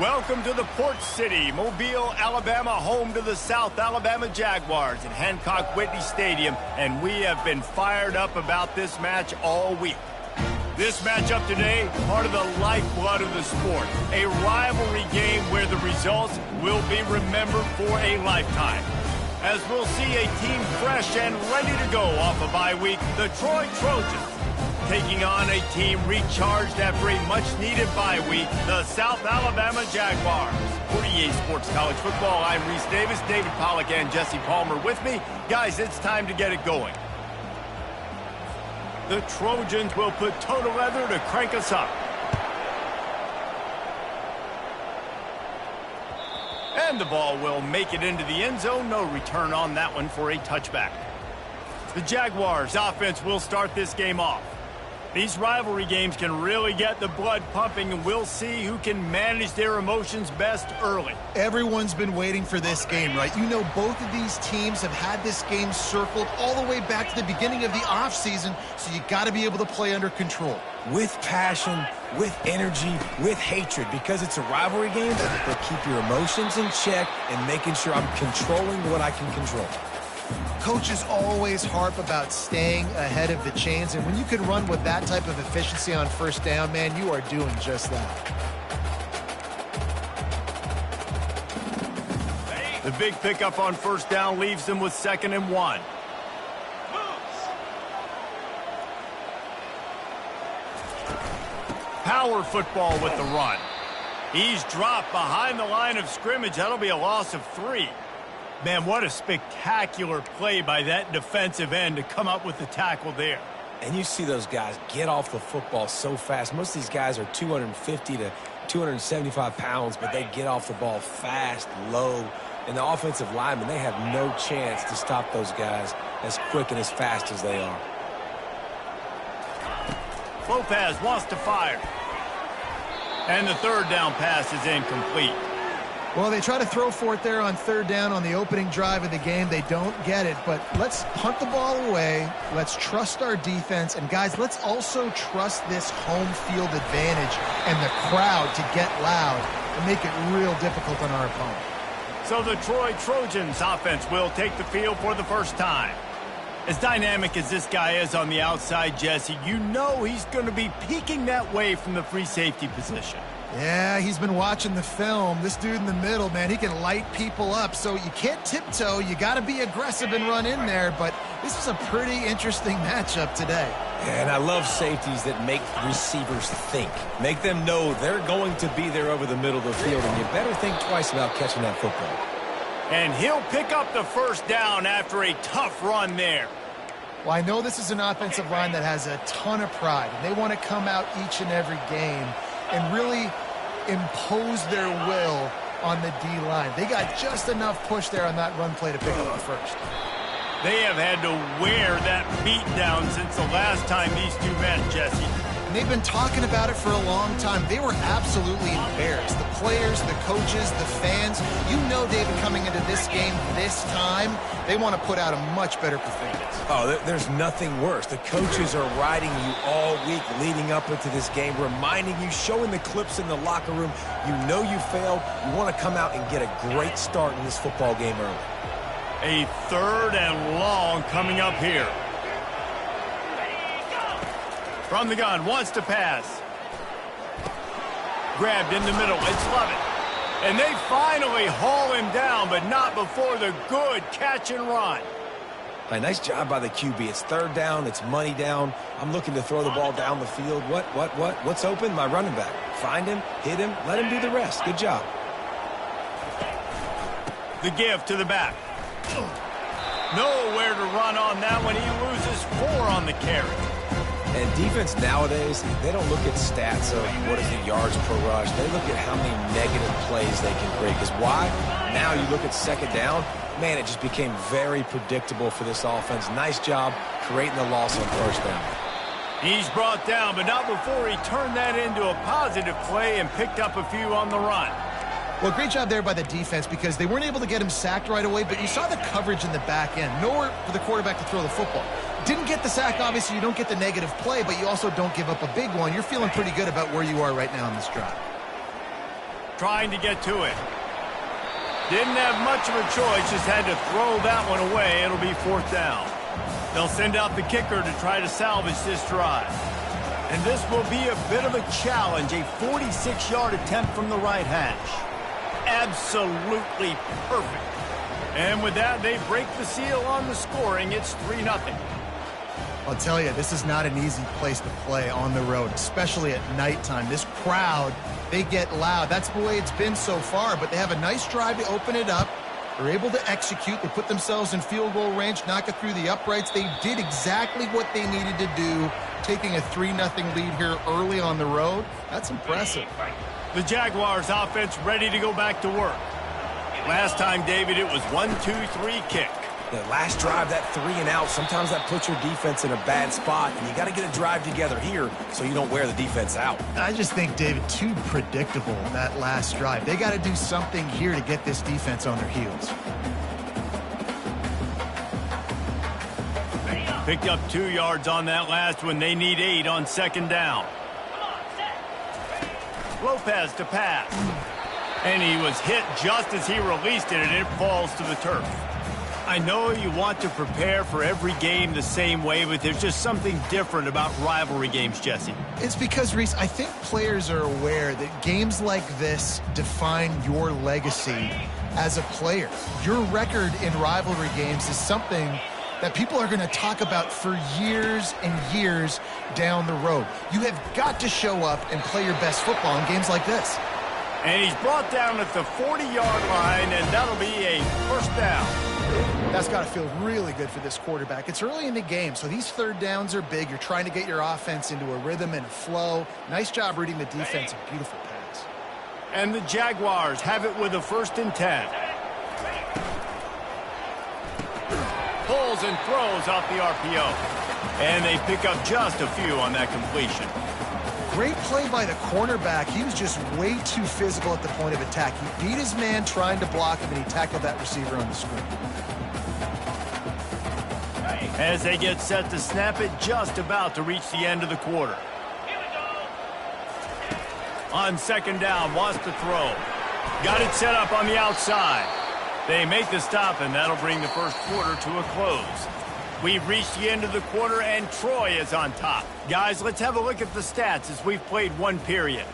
Welcome to the Port City, Mobile, Alabama, home to the South Alabama Jaguars at Hancock Whitney Stadium, and we have been fired up about this match all week. This matchup today, part of the lifeblood of the sport, a rivalry game where the results will be remembered for a lifetime. As we'll see a team fresh and ready to go off a bye week, the Troy Trojans, taking on a team recharged after a much-needed bye week, the South Alabama Jaguars. For EA Sports College Football, I'm Reese Davis, David Pollack, and Jesse Palmer with me. Guys, it's time to get it going. The Trojans will put toe to leather to crank us up. And the ball will make it into the end zone. No return on that one for a touchback. The Jaguars' offense will start this game off. These rivalry games can really get the blood pumping, and we'll see who can manage their emotions best early. Everyone's been waiting for this game, right? You know, both of these teams have had this game circled all the way back to the beginning of the offseason, so you got to be able to play under control. With passion, with energy, with hatred, because it's a rivalry game, but keep your emotions in check and making sure I'm controlling what I can control. Coaches always harp about staying ahead of the chains, and when you can run with that type of efficiency on first down, man, you are doing just that. The big pickup on first down leaves them with 2nd and 1. Power football with the run. He's dropped behind the line of scrimmage. That'll be a loss of 3. Man, what a spectacular play by that defensive end to come up with the tackle there. And you see those guys get off the football so fast. Most of these guys are 250 to 275 pounds, but they get off the ball fast, low. And the offensive linemen, they have no chance to stop those guys as quick and as fast as they are. Lopez wants to fire. And the third down pass is incomplete. Well, they try to throw for it there on third down on the opening drive of the game. They don't get it, but let's punt the ball away. Let's trust our defense. And, guys, let's also trust this home field advantage and the crowd to get loud and make it real difficult on our opponent. So the Troy Trojans offense will take the field for the first time. As dynamic as this guy is on the outside, Jesse, you know he's going to be peeking that way from the free safety position. Yeah, he's been watching the film. This dude in the middle, man, he can light people up. So you can't tiptoe. You got to be aggressive and run in there. But this is a pretty interesting matchup today. And I love safeties that make receivers think. Make them know they're going to be there over the middle of the field, and you better think twice about catching that football. And he'll pick up the first down after a tough run there. Well, I know this is an offensive line that has a ton of pride, and they want to come out each and every game and really impose their will on the D-line. They got just enough push there on that run play to pick up the first. They have had to wear that beat down since the last time these two met, Jesse. And they've been talking about it for a long time. They were absolutely embarrassed. The players, the coaches, the fans. You know, David, coming into this game this time, they want to put out a much better performance. Oh, there's nothing worse. The coaches are riding you all week leading up into this game, reminding you, showing the clips in the locker room. You know you failed. You want to come out and get a great start in this football game early. A 3rd and long coming up here. From the gun, wants to pass. Grabbed in the middle, it's Lovett. And they finally haul him down, but not before the good catch and run. Nice job by the QB. It's 3rd down, it's money down. I'm looking to throw the ball down the field. What's open? My running back. Find him, hit him, let him do the rest. Good job. The give to the back. Nowhere to run on that one. He loses 4 on the carry. And defense nowadays, they don't look at stats of what is the yards per rush. They look at how many negative plays they can create. Because why? Now you look at 2nd down, man, it just became very predictable for this offense. Nice job creating the loss on 1st down. He's brought down, but not before he turned that into a positive play and picked up a few on the run. Well, great job there by the defense because they weren't able to get him sacked right away, but you saw the coverage in the back end. Nowhere for the quarterback to throw the football. Didn't get the sack, obviously. You don't get the negative play, but you also don't give up a big one. You're feeling pretty good about where you are right now in this drive. Trying to get to it. Didn't have much of a choice, just had to throw that one away. It'll be 4th down. They'll send out the kicker to try to salvage this drive. And this will be a bit of a challenge, a 46-yard attempt from the right hash. Absolutely perfect. And with that, they break the seal on the scoring. It's 3-0. I'll tell you, this is not an easy place to play on the road, especially at nighttime. This crowd, they get loud. That's the way it's been so far, but they have a nice drive to open it up. They're able to execute. They put themselves in field goal range, knock it through the uprights. They did exactly what they needed to do, taking a 3-0 lead here early on the road. That's impressive. The Jaguars offense ready to go back to work. Last time, David, it was 1-2-3 kick. The last drive, that 3 and out, sometimes that puts your defense in a bad spot, and you got to get a drive together here so you don't wear the defense out. I just think, David, too predictable, that last drive. They got to do something here to get this defense on their heels. Picked up 2 yards on that last one. They need 8 on 2nd down. Lopez to pass. And he was hit just as he released it, and it falls to the turf. I know you want to prepare for every game the same way, but there's just something different about rivalry games, Jesse. It's because, Reese, I think players are aware that games like this define your legacy as a player. Your record in rivalry games is something that people are going to talk about for years and years down the road. You have got to show up and play your best football in games like this. And he's brought down at the 40-yard line, and that'll be a 1st down. That's got to feel really good for this quarterback. It's early in the game, so these 3rd downs are big. You're trying to get your offense into a rhythm and a flow. Nice job reading the defense. A beautiful pass. And the Jaguars have it with a 1st and 10. Pulls and throws off the RPO. And they pick up just a few on that completion. Great play by the cornerback. He was just way too physical at the point of attack. He beat his man trying to block him, and he tackled that receiver on the screen. As they get set to snap it, just about to reach the end of the quarter. On 2nd down, wants to throw. Got it set up on the outside. They make the stop, and that'll bring the 1st quarter to a close. We've reached the end of the quarter, and Troy is on top. Guys, let's have a look at the stats as we've played 1 period.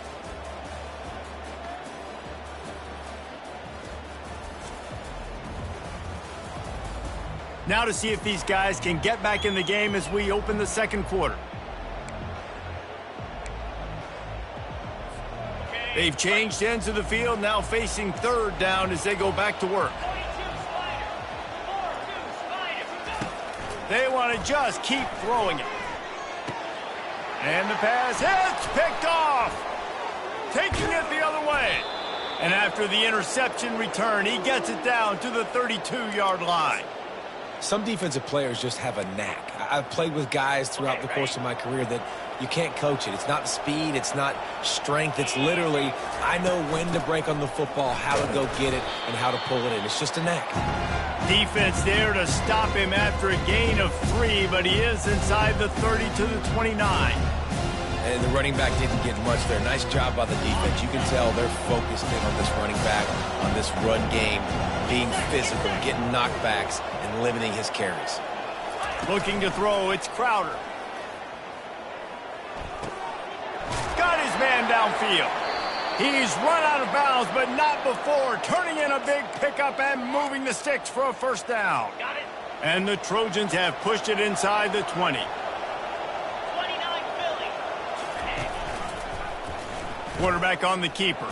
Now to see if these guys can get back in the game as we open the 2nd quarter. They've changed ends of the field, now facing 3rd down as they go back to work. They want to just keep throwing it. And the pass hits, picked off. Taking it the other way. And after the interception return, he gets it down to the 32-yard line. Some defensive players just have a knack. I've played with guys throughout the course of my career that you can't coach it. It's not speed. It's not strength. It's literally, I know when to break on the football, how to go get it, and how to pull it in. It's just a knack. Defense there to stop him after a gain of 3, but he is inside the 30 to the 29. And the running back didn't get much there. Nice job by the defense. You can tell they're focused in on this running back, on this run game, being physical, getting knockbacks, and limiting his carries. Looking to throw, it's Crowder. Got his man downfield. He's run out of bounds, but not before turning in a big pickup and moving the sticks for a first down. Got it. And the Trojans have pushed it inside the 20. 29 Philly. Quarterback on the keeper.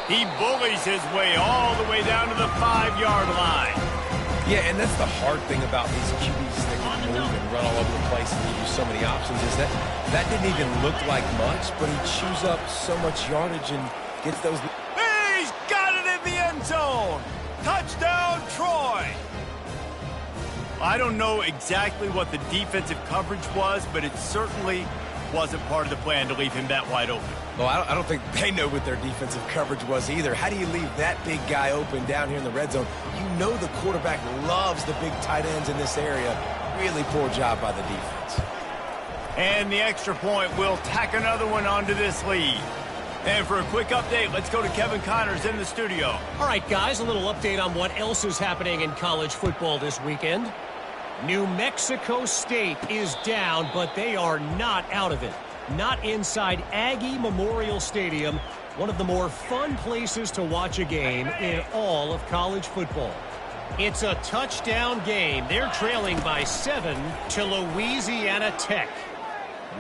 He bullies his way all the way down to the 5-yard line. Yeah, and that's the hard thing about these QBs that can move and run all over the place and give you so many options is that that didn't even look like much, but he chews up so much yardage and gets those. He's got it in the end zone. Touchdown, Troy. I don't know exactly what the defensive coverage was, but it certainly wasn't part of the plan to leave him that wide open. Well, I don't think they know what their defensive coverage was either. How do you leave that big guy open down here in the red zone? You know the quarterback loves the big tight ends in this area. Really poor job by the defense. And the extra point will tack another one onto this lead. And for a quick update, let's go to Kevin Connors in the studio. All right, guys, a little update on what else is happening in college football this weekend. New Mexico State is down, but they are not out of it. Not inside Aggie Memorial Stadium, one of the more fun places to watch a game in all of college football. It's a touchdown game. They're trailing by 7 to Louisiana Tech.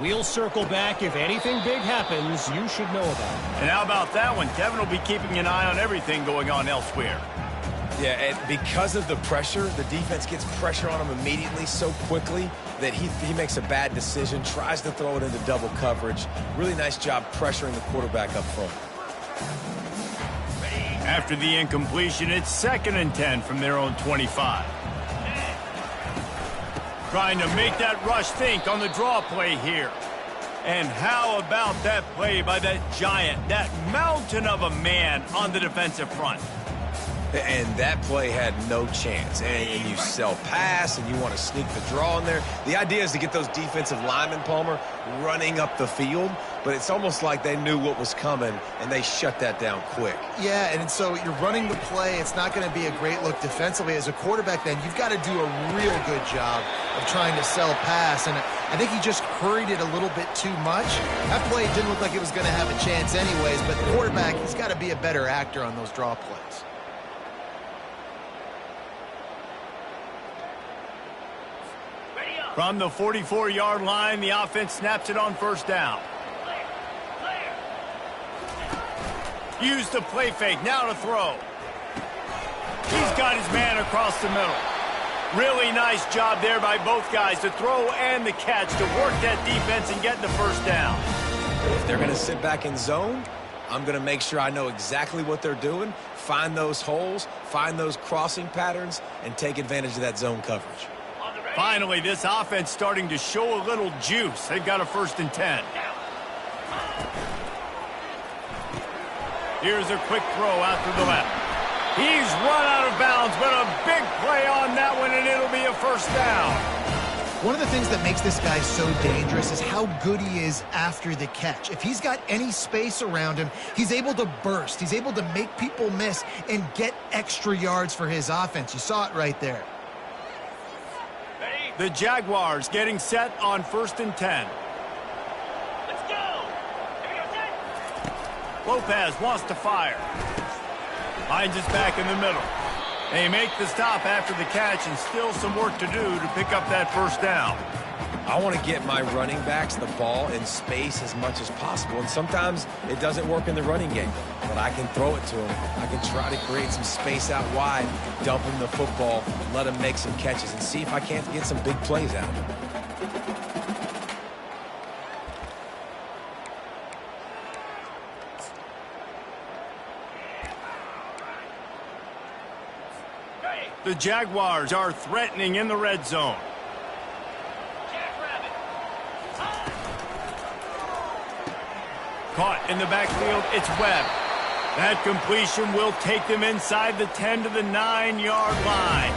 We'll circle back. If anything big happens, you should know about it. And how about that one? Kevin will be keeping an eye on everything going on elsewhere. Yeah, and because of the pressure, the defense gets pressure on him immediately so quickly that he makes a bad decision, tries to throw it into double coverage. Really nice job pressuring the quarterback up front. After the incompletion, it's 2nd and 10 from their own 25. Trying to make that rush think on the draw play here. And how about that play by that giant, that mountain of a man on the defensive front? And that play had no chance. And you sell pass, and you want to sneak the draw in there. The idea is to get those defensive linemen, Palmer, running up the field. But it's almost like they knew what was coming, and they shut that down quick. Yeah, and so you're running the play. It's not going to be a great look defensively. As a quarterback, then, you've got to do a real good job of trying to sell pass. And I think he just hurried it a little bit too much. That play didn't look like it was going to have a chance anyways. But the quarterback, he's got to be a better actor on those draw plays. From the 44-yard line, the offense snaps it on first down. Use the play fake, now to throw. He's got his man across the middle. Really nice job there by both guys to throw and the catch to work that defense and get the first down. If they're going to sit back in zone, I'm going to make sure I know exactly what they're doing, find those holes, find those crossing patterns, and take advantage of that zone coverage. Finally, this offense starting to show a little juice. They've got a 1st and 10. Here's a quick throw out to the left. He's run out of bounds, but a big play on that one, and it'll be a first down. One of the things that makes this guy so dangerous is how good he is after the catch. If he's got any space around him, he's able to burst. He's able to make people miss and get extra yards for his offense. You saw it right there. The Jaguars getting set on 1st and 10. Let's go. Here we go, set. Lopez wants to fire. Finds his back in the middle. They make the stop after the catch, and still some work to do to pick up that first down. I want to get my running backs the ball in space as much as possible, and sometimes it doesn't work in the running game, but I can throw it to them. I can try to create some space out wide, dump him the football, let him make some catches, and see if I can't get some big plays out of him. The Jaguars are threatening in the red zone. Caught in the backfield, it's Webb. That completion will take them inside the 10 to the 9-yard line.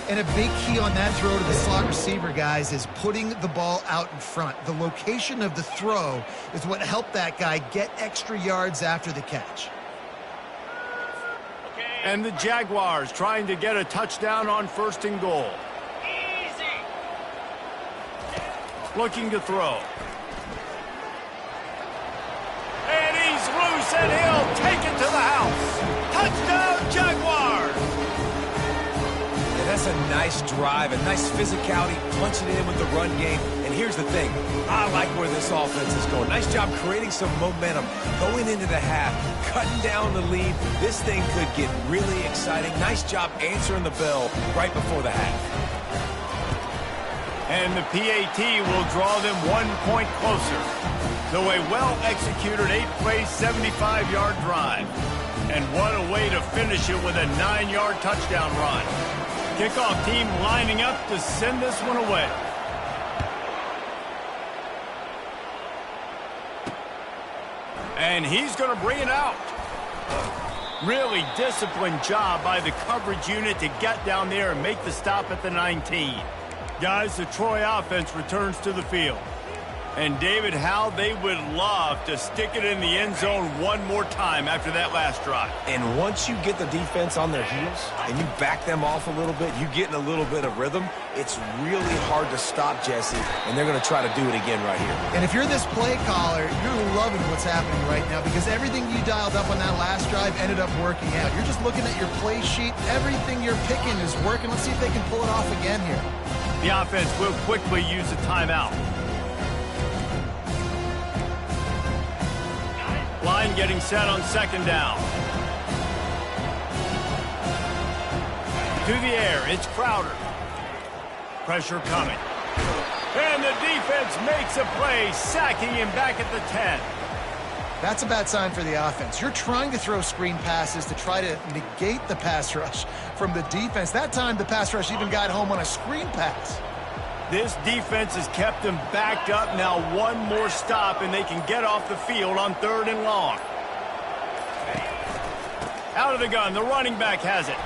And a big key on that throw to the slot receiver, guys, is putting the ball out in front. The location of the throw is what helped that guy get extra yards after the catch. And the Jaguars trying to get a touchdown on 1st and goal. Easy. Looking to throw. And he's loose, and he'll take it to the house. Touchdown, Jaguars! Yeah, that's a nice drive, a nice physicality, punching it in with the run game. And here's the thing. I like where this offense is going. Nice job creating some momentum, going into the half, cutting down the lead. This thing could get really exciting. Nice job answering the bell right before the half. And the PAT will draw them 1 point closer. So a well-executed 8-play, 75-yard drive. And what a way to finish it with a 9-yard touchdown run. Kickoff team lining up to send this one away. And he's going to bring it out. Really disciplined job by the coverage unit to get down there and make the stop at the 19. Guys, the Troy offense returns to the field. And David, how they would love to stick it in the end zone one more time after that last drive. And once you get the defense on their heels and you back them off a little bit, you get in a little bit of rhythm, it's really hard to stop Jesse, and they're going to try to do it again right here. And if you're this play caller, you're loving what's happening right now because everything you dialed up on that last drive ended up working out. You're just looking at your play sheet. Everything you're picking is working. Let's see if they can pull it off again here. The offense will quickly use a timeout. Line getting set on 2nd down. To the air, it's Crowder. Pressure coming. And the defense makes a play, sacking him back at the 10. That's a bad sign for the offense. You're trying to throw screen passes to try to negate the pass rush from the defense. That time, the pass rush even got home on a screen pass. This defense has kept them backed up. Now one more stop, and they can get off the field on 3rd and long. Out of the gun, the running back has it.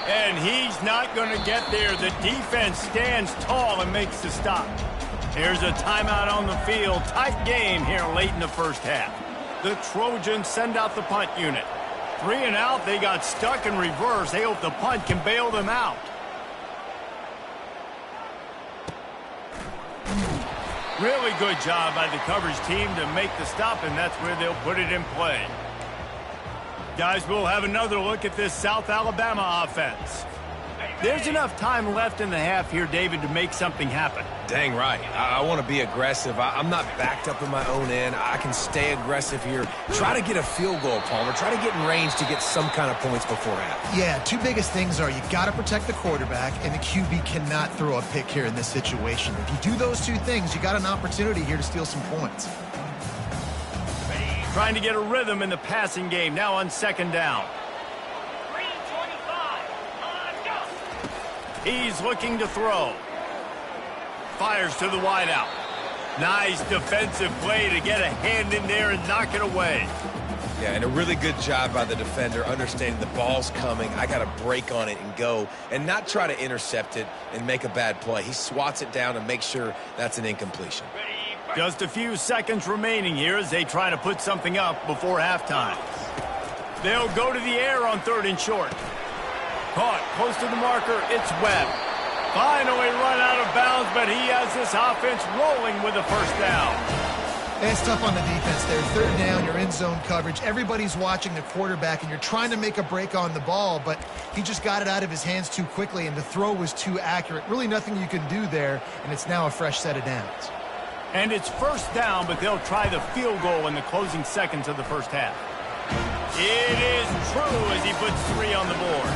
And he's not going to get there. The defense stands tall and makes the stop. Here's a timeout on the field. Tight game here late in the first half. The Trojans send out the punt unit. 3 and out, they got stuck in reverse. They hope the punt can bail them out. Really good job by the coverage team to make the stop, and that's where they'll put it in play. Guys, we'll have another look at this South Alabama offense. There's enough time left in the half here, David, to make something happen. Dang right. I want to be aggressive. I'm not backed up in my own end. I can stay aggressive here. Try to get a field goal, Palmer. Try to get in range to get some kind of points before half. Yeah, 2 biggest things are you got to protect the quarterback, and the QB cannot throw a pick here in this situation. If you do those 2 things, you got an opportunity here to steal some points. Trying to get a rhythm in the passing game now on 2nd down. 3:25. Go. He's looking to throw. Fires to the wideout. Nice defensive play to get a hand in there and knock it away. Yeah, and a really good job by the defender understanding the ball's coming. I got to break on it and go and not try to intercept it and make a bad play. He swats it down and makes sure that's an incompletion. Just a few seconds remaining here as they try to put something up before halftime. They'll go to the air on 3rd and short. Caught close to the marker, it's Webb. Finally run out of bounds, but he has this offense rolling with a 1st down. It's tough on the defense there. 3rd down, you're in zone coverage. Everybody's watching the quarterback, and you're trying to make a break on the ball, but he just got it out of his hands too quickly, and the throw was too accurate. Really nothing you can do there, and it's now a fresh set of downs. And it's 1st down, but they'll try the field goal in the closing seconds of the first half. It is true as he puts 3 on the board.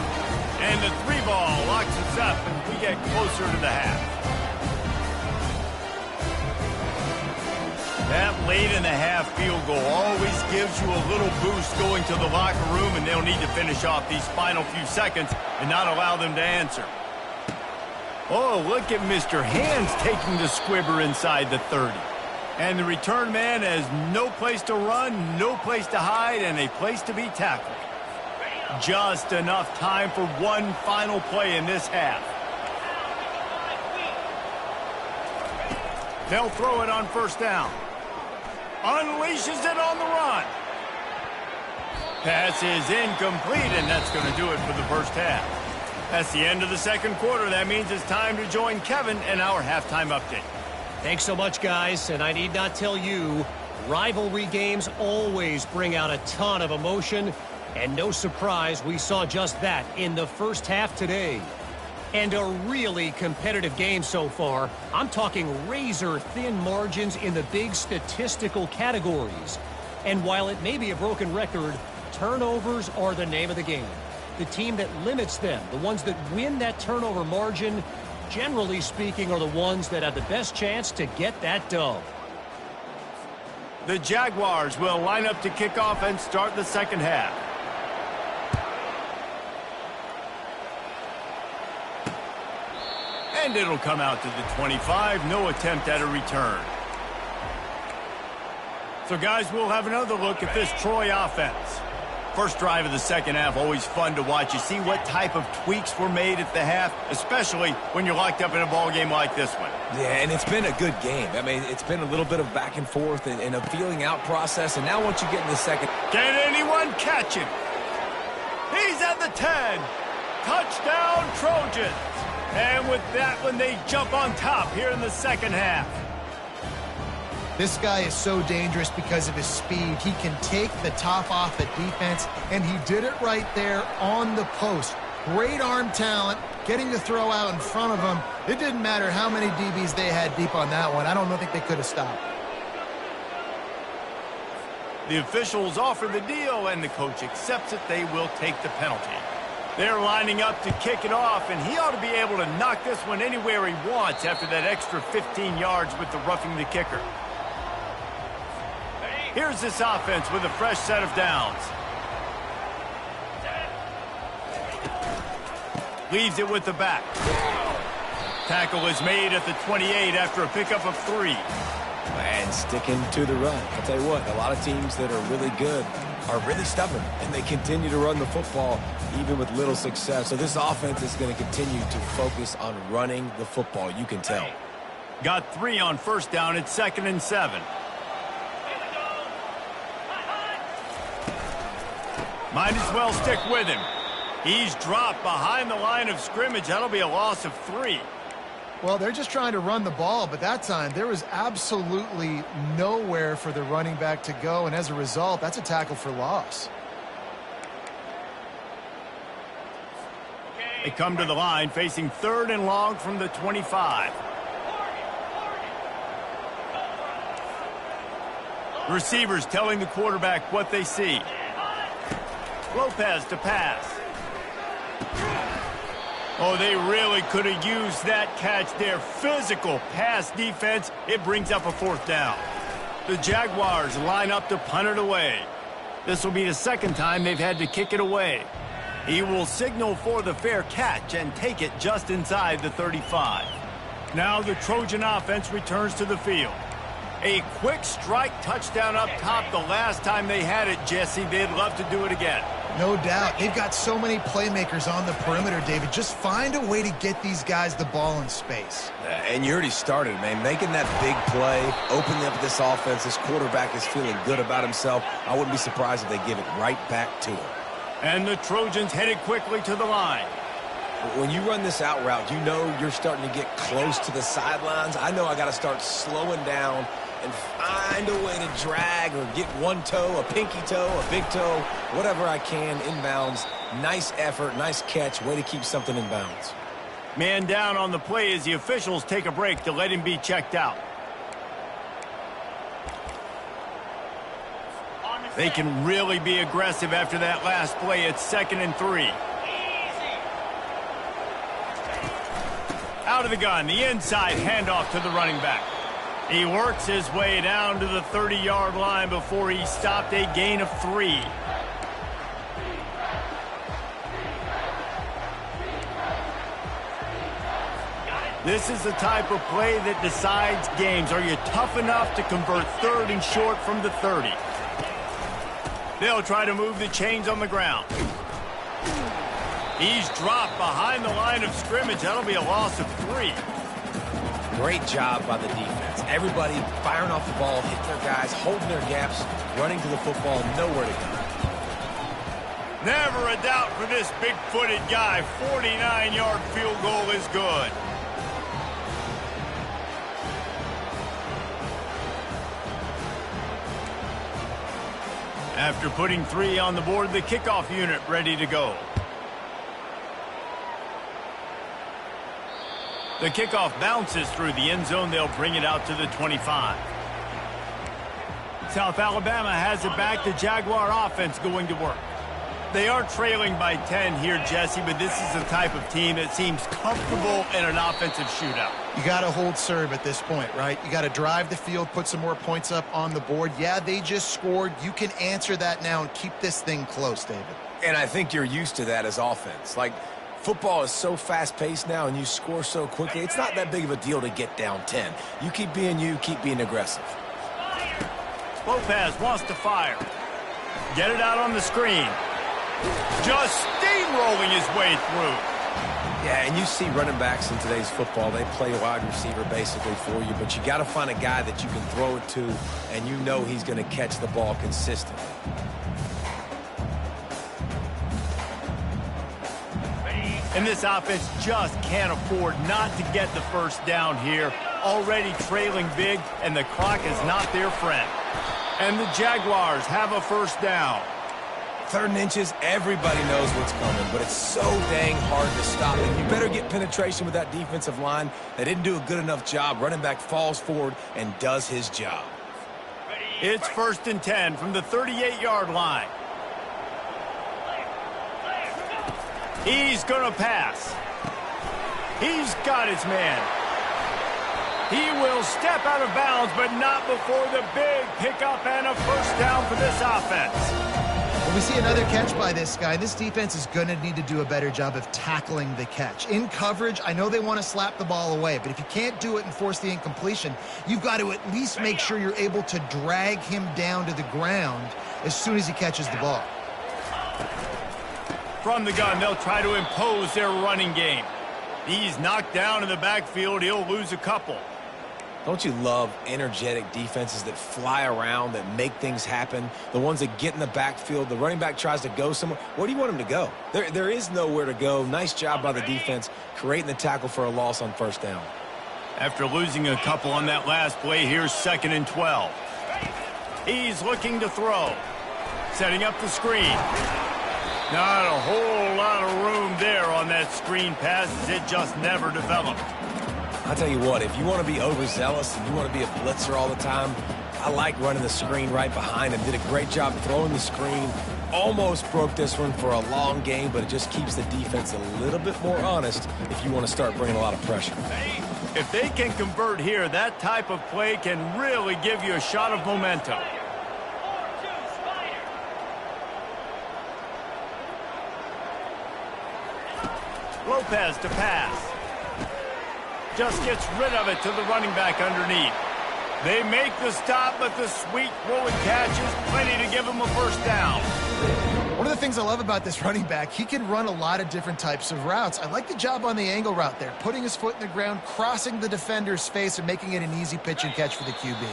And the 3 ball locks us up as we get closer to the half. That late in the half field goal always gives you a little boost going to the locker room, and they'll need to finish off these final few seconds and not allow them to answer. Oh, look at Mr. Hands taking the squibber inside the 30. And the return man has no place to run, no place to hide, and a place to be tackled. Just enough time for one final play in this half. They'll throw it on first down. Unleashes it on the run. Pass is incomplete, and that's going to do it for the first half. That's the end of the second quarter. That means it's time to join Kevin in our halftime update. Thanks so much, guys, and I need not tell you, rivalry games always bring out a ton of emotion, and no surprise we saw just that in the first half today. And a really competitive game so far. I'm talking razor-thin margins in the big statistical categories. And while it may be a broken record, turnovers are the name of the game. The team that limits them, the ones that win that turnover margin, generally speaking, are the ones that have the best chance to get that dub. The Jaguars will line up to kick off and start the second half. And it'll come out to the 25. No attempt at a return. So, guys, we'll have another look at this Troy offense. First drive of the second half, always fun to watch. You see what type of tweaks were made at the half, especially when you're locked up in a ball game like this one. Yeah, and it's been a good game. I mean, it's been a little bit of back and forth and a feeling out process. And now once you get in the second... Can anyone catch him? He's at the 10. Touchdown, Trojans. And with that one, they jump on top here in the second half. This guy is so dangerous because of his speed. He can take the top off the defense, and he did it right there on the post. Great arm talent, getting the throw out in front of him. It didn't matter how many DBs they had deep on that one. I don't think they could have stopped. The officials offer the deal, and the coach accepts it. They will take the penalty. They're lining up to kick it off, and he ought to be able to knock this one anywhere he wants after that extra 15 yards with the roughing the kicker. Here's this offense with a fresh set of downs. Leaves it with the back. Tackle is made at the 28 after a pickup of 3. And sticking to the run. I'll tell you what, a lot of teams that are really good are really stubborn, and they continue to run the football even with little success. So this offense is going to continue to focus on running the football. You can tell. Got 3 on first down. It's 2nd and 7. Might as well stick with him. He's dropped behind the line of scrimmage. That'll be a loss of 3. Well, they're just trying to run the ball, but that time there was absolutely nowhere for the running back to go, and as a result, that's a tackle for loss. They come to the line facing 3rd and long from the 25. The receivers telling the quarterback what they see. Lopez to pass. Oh, they really could have used that catch there. Physical pass defense. It brings up a 4th down. The Jaguars line up to punt it away. This will be the 2nd time they've had to kick it away. He will signal for the fair catch and take it just inside the 35. Now the Trojan offense returns to the field. A quick strike touchdown up top the last time they had it, Jesse. They'd love to do it again. No doubt. They've got so many playmakers on the perimeter, David. Just find a way to get these guys the ball in space. And you already started, man. Making that big play, opening up this offense. This quarterback is feeling good about himself. I wouldn't be surprised if they give it right back to him. And the Trojans headed quickly to the line. When you run this out route, you know you're starting to get close to the sidelines. I know I got to start slowing down and find a way to drag or get one toe, a pinky toe, a big toe, whatever I can inbounds. Nice effort, nice catch, way to keep something in bounds. Man down on the play as the officials take a break to let him be checked out. They can really be aggressive after that last play. It's 2nd and 3. Out of the gun, the inside handoff to the running back. He works his way down to the 30-yard line before he stopped, a gain of 3. This is the type of play that decides games. Are you tough enough to convert 3rd and short from the 30? They'll try to move the chains on the ground. He's dropped behind the line of scrimmage. That'll be a loss of 3. Great job by the defense. Everybody firing off the ball, hitting their guys, holding their gaps, running to the football, nowhere to go. Never a doubt for this big-footed guy. 49-yard field goal is good. After putting 3 on the board, the kickoff unit ready to go. The kickoff bounces through the end zone. They'll bring it out to the 25. South Alabama has it back. The Jaguar offense going to work. They are trailing by 10 here, Jesse, but this is the type of team that seems comfortable in an offensive shootout. You got to hold serve at this point, right? You got to drive the field, put some more points up on the board. Yeah, they just scored. You can answer that now and keep this thing close, David. And I think you're used to that as offense. Like, football is so fast-paced now and you score so quickly, it's not that big of a deal to get down 10. You, keep being aggressive. Lopez wants to fire. Get it out on the screen. Just steamrolling his way through. Yeah, and you see running backs in today's football, they play wide receiver basically for you, but you got to find a guy that you can throw it to and you know he's going to catch the ball consistently. And this offense just can't afford not to get the first down here. Already trailing big, and the clock is not their friend. And the Jaguars have a first down. 3rd and inches, everybody knows what's coming, but it's so dang hard to stop it. You better get penetration with that defensive line. They didn't do a good enough job. Running back falls forward and does his job. It's 1st and 10 from the 38-yard line. He's going to pass. He's got his man. He will step out of bounds, but not before the big pickup and a first down for this offense. When we see another catch by this guy, this defense is going to need to do a better job of tackling the catch. In coverage, I know they want to slap the ball away, but if you can't do it and force the incompletion, you've got to at least make sure you're able to drag him down to the ground as soon as he catches the ball. From the gun, they'll try to impose their running game. He's knocked down in the backfield. He'll lose a couple. Don't you love energetic defenses that fly around, that make things happen? The ones that get in the backfield, the running back tries to go somewhere. Where do you want him to go? There is nowhere to go. Nice job by the defense creating the tackle for a loss on first down. After losing a couple on that last play, here's 2nd and 12. He's looking to throw. Setting up the screen. Not a whole lot of room there on that screen pass. It just never developed. I'll tell you what, if you want to be overzealous and you want to be a blitzer all the time, I like running the screen right behind him. Did a great job throwing the screen. Almost broke this one for a long game, but it just keeps the defense a little bit more honest if you want to start bringing a lot of pressure. If they can convert here, that type of play can really give you a shot of momentum. Lopez to pass. Just gets rid of it to the running back underneath. They make the stop, but the sweet throw and catch is plenty to give them a first down. One of the things I love about this running back, he can run a lot of different types of routes. I like the job on the angle route there, putting his foot in the ground, crossing the defender's face, and making it an easy pitch and catch for the QB.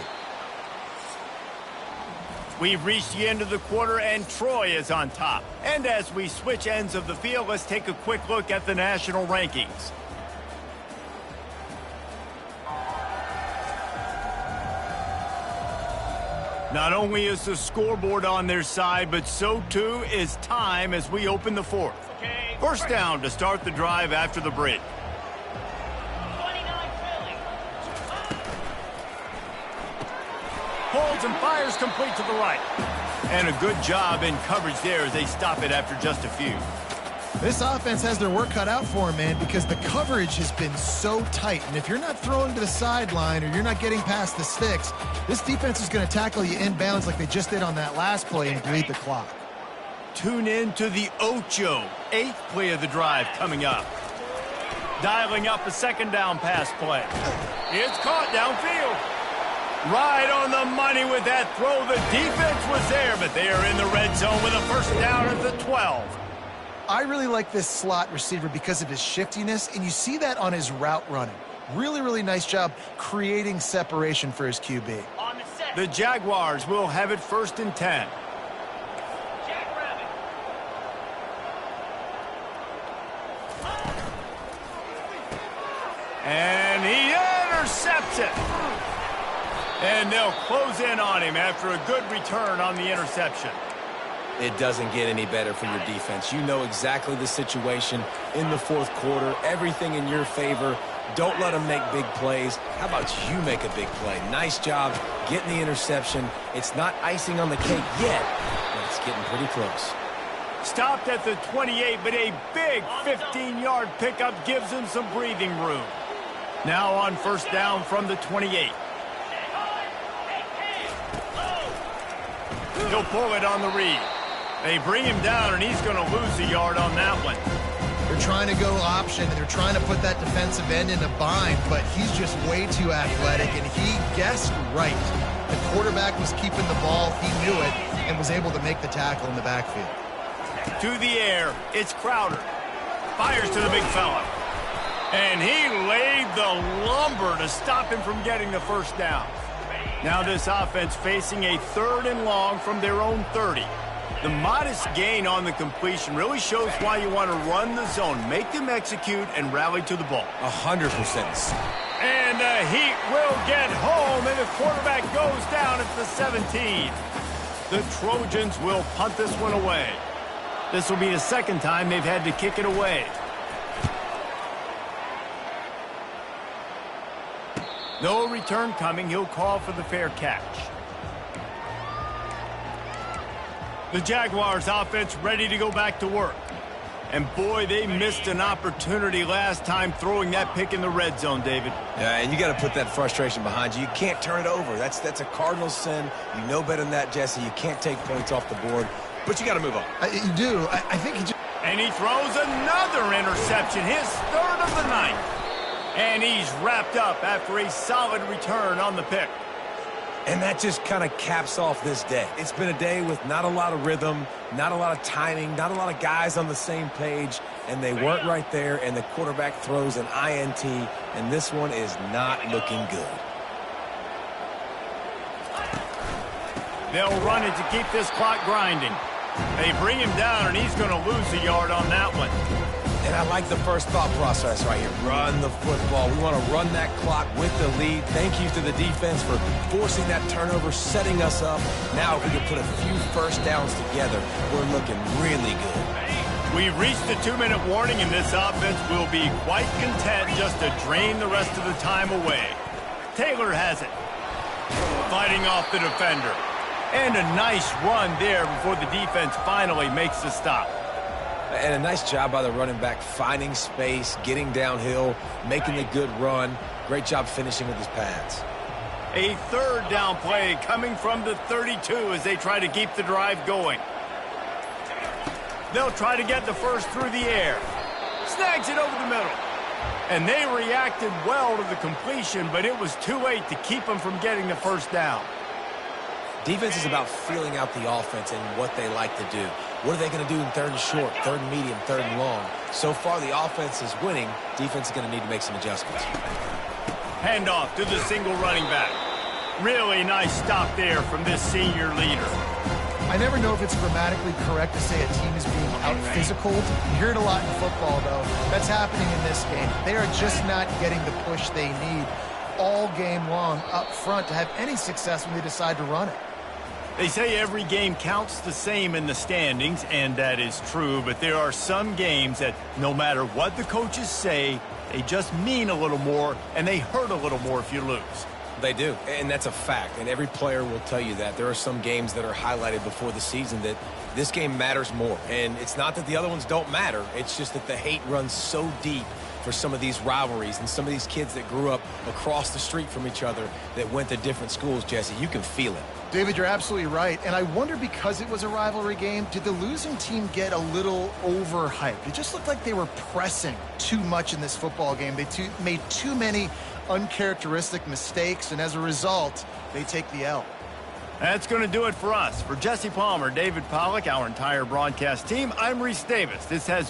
We've reached the end of the quarter, and Troy is on top. And as we switch ends of the field, let's take a quick look at the national rankings. Not only is the scoreboard on their side, but so too is time as we open the 4th. First down to start the drive after the break. Holds and fires complete to the right. And a good job in coverage there as they stop it after just a few. This offense has their work cut out for them, man, because the coverage has been so tight. And if you're not throwing to the sideline or you're not getting past the sticks, this defense is going to tackle you inbounds like they just did on that last play and bleed the clock. Tune in to the Ocho, 8th play of the drive coming up. Dialing up a second down pass play. It's caught downfield. Right on the money with that throw. The defense was there, but they are in the red zone with a first down at the 12. I really like this slot receiver because of his shiftiness, and you see that on his route running. Really, really nice job creating separation for his QB. On the set. The Jaguars will have it 1st and 10. Jackrabbit. And he intercepts it. And they'll close in on him after a good return on the interception. It doesn't get any better for your defense. You know exactly the situation in the fourth quarter. Everything in your favor. Don't let them make big plays. How about you make a big play? Nice job getting the interception. It's not icing on the cake yet, but it's getting pretty close. Stopped at the 28, but a big 15-yard pickup gives him some breathing room. Now on first down from the 28. He'll pull it on the read. They bring him down, and he's going to lose a yard on that one. They're trying to go option, and they're trying to put that defensive end in a bind, but he's just way too athletic, and he guessed right. The quarterback was keeping the ball. He knew it and was able to make the tackle in the backfield. To the air, it's Crowder. Fires to the big fella. And he laid the lumber to stop him from getting the first down. Now this offense facing a 3rd and long from their own 30. The modest gain on the completion really shows why you want to run the zone, make them execute, and rally to the ball. 100%. And the Heat will get home, and the quarterback goes down at the 17. The Trojans will punt this one away. This will be the second time they've had to kick it away. No return coming. He'll call for the fair catch. The Jaguars offense ready to go back to work. And boy, they missed an opportunity last time throwing that pick in the red zone, David. Yeah, and you got to put that frustration behind you. You can't turn it over. That's a Cardinal sin. You know better than that, Jesse. You can't take points off the board, but you got to move on. You do. I think he just... And he throws another interception, his 3rd of the night. And he's wrapped up after a solid return on the pick. And that just kind of caps off this day. It's been a day with not a lot of rhythm, not a lot of timing, not a lot of guys on the same page, and they weren't right there, and the quarterback throws an INT, and this one is not looking good. They'll run it to keep this clock grinding. They bring him down, and he's going to lose a yard on that one. And I like the first thought process right here. Run the football. We want to run that clock with the lead. Thank you to the defense for forcing that turnover, setting us up. Now if we can put a few first downs together, we're looking really good. We've reached the 2-minute warning, and this offense will be quite content just to drain the rest of the time away. Taylor has it. Fighting off the defender. And a nice run there before the defense finally makes the stop. And a nice job by the running back, finding space, getting downhill, making a good run. Great job finishing with his pads. A 3rd down play coming from the 32 as they try to keep the drive going. They'll try to get the first through the air. Snags it over the middle. And they reacted well to the completion, but it was too late to keep them from getting the first down. Defense is about feeling out the offense and what they like to do. What are they going to do in 3rd and short, 3rd and medium, 3rd and long? So far, the offense is winning. Defense is going to need to make some adjustments. Handoff to the single running back. Really nice stop there from this senior leader. I never know if it's grammatically correct to say a team is being out-physicaled. You hear it a lot in football, though. That's happening in this game. They are just not getting the push they need all game long up front to have any success when they decide to run it. They say every game counts the same in the standings, and that is true, but there are some games that no matter what the coaches say, they just mean a little more, and they hurt a little more if you lose. They do, and that's a fact, and every player will tell you that. There are some games that are highlighted before the season that this game matters more, and it's not that the other ones don't matter. It's just that the hate runs so deep for some of these rivalries and some of these kids that grew up across the street from each other that went to different schools, Jesse. You can feel it. David, you're absolutely right. And I wonder, because it was a rivalry game, did the losing team get a little overhyped? It just looked like they were pressing too much in this football game. They made too many uncharacteristic mistakes, and as a result, they take the L. That's going to do it for us. For Jesse Palmer, David Pollack, our entire broadcast team, I'm Reese Davis. This has